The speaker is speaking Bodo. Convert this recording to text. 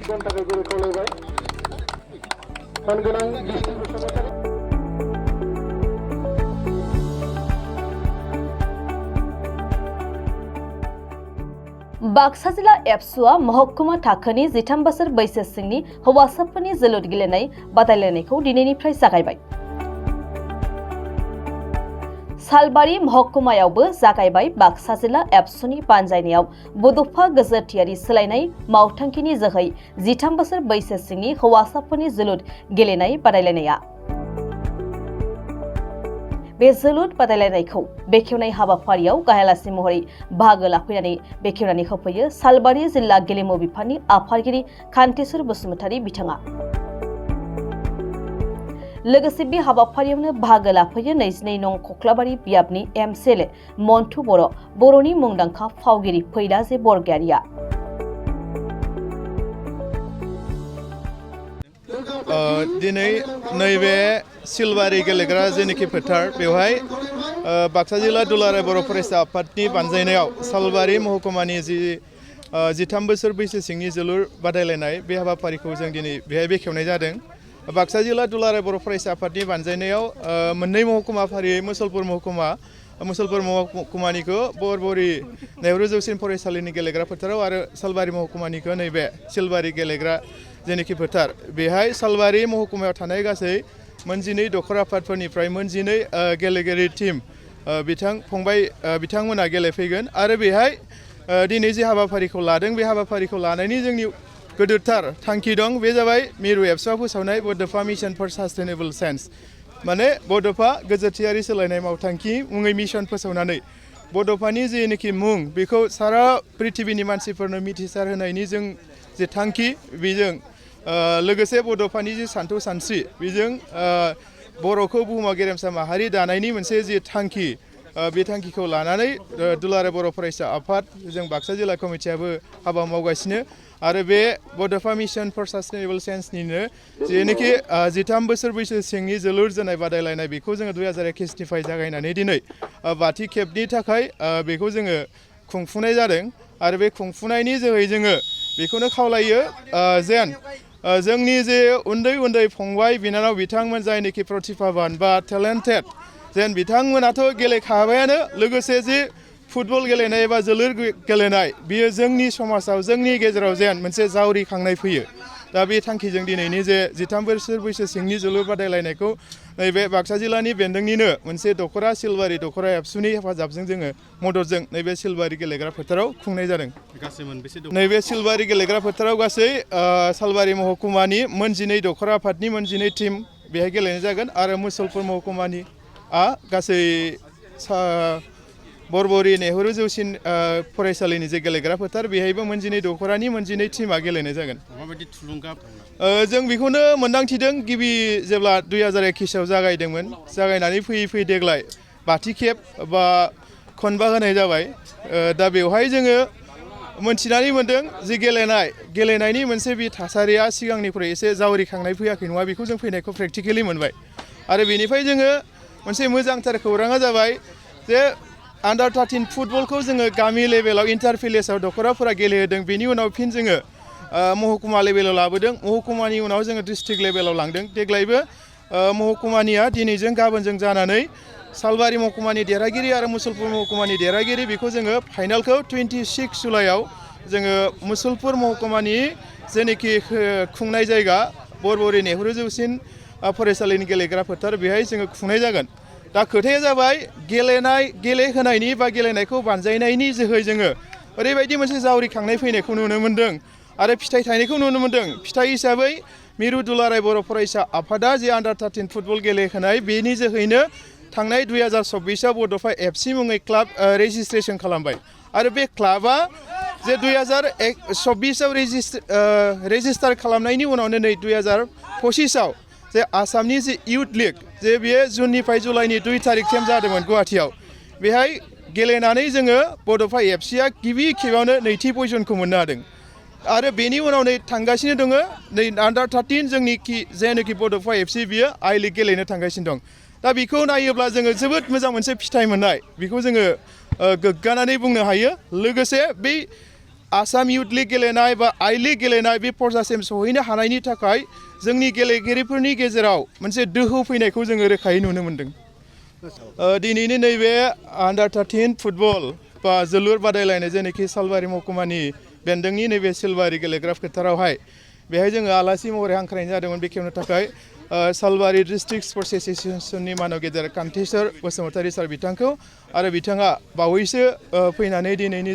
बाक्सा जिल्ला एबसुआ महकुमा थाखोनि 13 बोसोर बैसो सिंनि हौवासाफोरनि जोलुर गेलेनाय बादायलायनायखौ दिनैनिफ्राय जागायबाय। सालबारि महकुमायावबो जागायबाय बाक्सा जिल्ला एबसुनि बानजायनायाव बड'फा गोजोरथियारि सोलायनाय मावथांखिनि जोहै 13 बोसोर बैसो सिंनि हौवासाफोरनि जोलुर गेलेनाय बादायलायनाया। बे जोलुर बादायलायनायखौ बेखेवनाय हाबाफारियाव गाहायालासि महरै बाहागो लाफैनानै बेखेवनानै होफैयो सालबारि जिल्ला गेलेमु बिफाननि आफादगिरि कान्तेश्वर बसुमतारी बिथाङा। लोगोसे बे हाबाफारियावनो बाहागो लाफैयो 22 नं कख्लाबारि बियाबनि एमसिएलए मन्टु बर'नि मुंदांखा फावगिरि फैदाजे बरगयारिया। दिनै नैबे सिलबारि गेलेग्रा जेनेखि फोथार बेवहाय बाक्सा जिल्ला दुलाराय बर' फरायसा आफादनि बानजायनायाव सालबारि महकुमानि 13 बोसोर बैसो सिंनि जोलुर बादायलायनाय बे हाबाफारिखौ जों दिनै बेहाय बेखेवनाय जादों। बाक्सा जिल्ला दुलाराय बर' फरायसा आफादनि बानजायनायाव मोननै महकुमा फारियै मुसलपुर महकुमानिखौ बरबरि नेहरू जौसिन फरायसालिनि गेलेग्रा फोथाराव आरो सालबारि महकुमानिखौ नैबे सिलबारि गेलेग्रा जेनेखि फोथार बेहाय सालबारि महकुमायाव थानाय गासै मोनजिनै दखर आफादफोरनिफ्राय मोनजिनै गेलेगिरि टीम बिथांमोना गेलेफैगोन आरो बेहाय दिनै जे हाबाफारिखौ लादों बे हाबाफारिखौ लानायनि जोंनि गोदोरथार थांखि दं। बे जाबाय मिरु एबसुआ फोसावनाय बड'फा मिशन फर सास्टेनेबल साइन्स माने बड'फा गोजोरथियारि सोलायनाय मावथांखि मुङै मिशन फोसावनानै बड'फानि जेनोखि मुं बेखौ सारा पृथिबिनि मानसिफोरनो मिथिसार होनायनि जों जे थांखि बेजों लोगोसे बड'फानि जे सानथौ सानस्रि बेजों बर'खौ बुहुमाव गेरेमसा माहारि दानायनि मोनसे जे थांखि बे थांखिखौ लानानै दुलाराय बर' फरायसा आफाद जों बाक्सा जिल्ला कमिटियाबो हाबा मावगासिनो आरो बे बड'फा मिशन फर सास्टेनेबल साइन्सनिनो जेनोखि 13 बोसोर बैसो सिंनि जोलुर जोनाय बादायलायनाय बेखौ जोङो 2021निफ्राय जागायनानै दिनै बाथि खेबनि थाखाय बेखौ जोङो खुंफुंनाय जादों आरो बे खुंफुंनायनि जोहै जोङो बेखौनो खावलायो जेन जोंनि जे उन्दै फंबाय बिनानाव बिथांमोन जायनोखि प्रतिभाबान बा टेलेन्टेड जेन बिथांमोनाथ' गेलेखाबायानो लोगोसे जे फुटबल गेलेनाय एबा जोलुर गेलेनाय बियो जोंनि समाजाव जोंनि गेजेराव जेन मोनसे जावरिखांनाय फैयो। दा बे थांखिजों दिनैनि जे 13 बोसोर बैसो सिंनि जोलुर बादायलायनायखौ नैबे बाक्सा जिल्लानि बेन्दोंनिनो मोनसे दखरा सिलबारि दखरा एबसुनि हेफाजाबजों जोङो मददजों नैबे सिलबारि गेलेग्रा फोथाराव खुंनाय जादों। नैबे सिलबारि गेलेग्रा फोथाराव गासै सालबारि महकुमानि मोनजिनै दखरा आफादनि मोनजिनै टीम बेहाय गेलेनाय जागोन आरो मुसलपुर महकुमानि गासै बरबरि नेहरू जौसिन फरायसालिनि जे गेलेग्रा फोथार बेहायबो मोनजिनै दखरानि मोनजिनै टीमा गेलेनाय जागोन। माबायदि थुलुंगा जों बेखौनो मोनदांथिदों गिबि जेब्ला 2021आव जागायदोंमोन जागायनानै फैयै देग्लाय बाथि खेब बा खनबा होनाय जाबाय। दा बेवहाय जोङो मोनथिनानै मोन्दों जे गेलेनायनि मोनसे बे थासारिया सिगांनिफ्राय एसे जावरिखांनाय फैयाखै नङा बेखौ जों फैनायखौ प्रेक्टिकेलि मोनबाय आरो बेनिफ्राय जोङो मोनसे मोजांथार खौराङा जाबाय जे आन्डार 13 फुटबलखौ जोङो गामि लेभेलाव इन्टार भिलेजाव दखराफोरा गेलेहोदों बेनि उनाव फिन जोङो महकुमा लेभेलाव लाबोदों महकुमानि उनाव जोङो डिस्ट्रिक्ट लेभेलाव लांदों। देग्लायबो महकुमानिया दिनैजों गाबोनजों जानानै सालबारि महकुमानि देरहागिरि आरो मुसलपुर महकुमानि देरहागिरि बेखौ जोङो फाइनालखौ 26 जुलाइआव जोङो मुसलपुर महकुमानि जेनोखि खुंनाय जायगा बरबरि नेहरू जौसिन फरायसालिनि गेलेग्रा फोथार बेहाय जोङो खुंनाय जागोन। दा खोथाया जाबाय गेलेहोनायनि बा गेलेनायखौ बानजायनायनि जोहै जोङो ओरैबायदि मोनसे जावरिखांनाय फैनायखौ नुनो मोन्दों आरो फिथाइ थायनायखौ नुनो मोन्दों। फिथाइ हिसाबै मिरु दुलाराय बर' फरायसा आफादा जे आन्डार 13 फुटबल गेलेहोनाय बेनि जोहैनो थांनाय 2024आव बड'फा एफसि मुङै क्लाब रेजिस्ट्रेसन खालामबाय आरो बे क्लाबा जे 2024आव रेजिस्टार खालामनायनि उनावनो नै 2025आव जे आसामनि जे इउथ लिग जे बेयो जुननिफ्राय जुलाइनि 2 तारिखसिम जादोंमोन गुवाहाटियाव बेहाय गेलेनानै जोङो बड'फा एफसिया गिबि खेबावनो नैथि पजिशनखौ मोननो हादों आरो बेनि उनाव नै थांगासिनो दङ नै आन्डार 13 जोंनि जेनोखि बड'फा एफसि बियो आइ लिग गेलेनो थांगासिनो दं। दा बेखौ नायोब्ला जोङो जोबोद मोजां मोनसे फिथाइ मोननाय बेखौ जोङो गोग्गानानै बुंनो हायो। लोगोसे बै आसाम इउथ लिग गेलेनाय बा आई लिग गेलेनाय बे पर्जासिम सहैनो हानायनि थाखाय जोंनि गेलेगिरिफोरनि गेजेराव मोनसे दोहौ फैनायखौ जोङो रोखायै नुनो मोन्दों। दिनैनि नैबे आन्डार 13 फुटबल बा जोलुर बादायलायनाय जेनाखि सालबारि महकुमानि बेन्दोंनि नैबे सिलबारि गेलेग्रा फोथारावहाय बेहाय जोङो आलासि महरै हांख्रायनाय जादोंमोन बेखेवनो थाखाय सालबारि डिस्ट्रिक्ट स्पर्ट्स एस'सिएशननि मानव गेदेर कान्थेसर बसुमतारी सार बिथांखौ आरो बिथाङा बावैसो फैनानै दिनैनि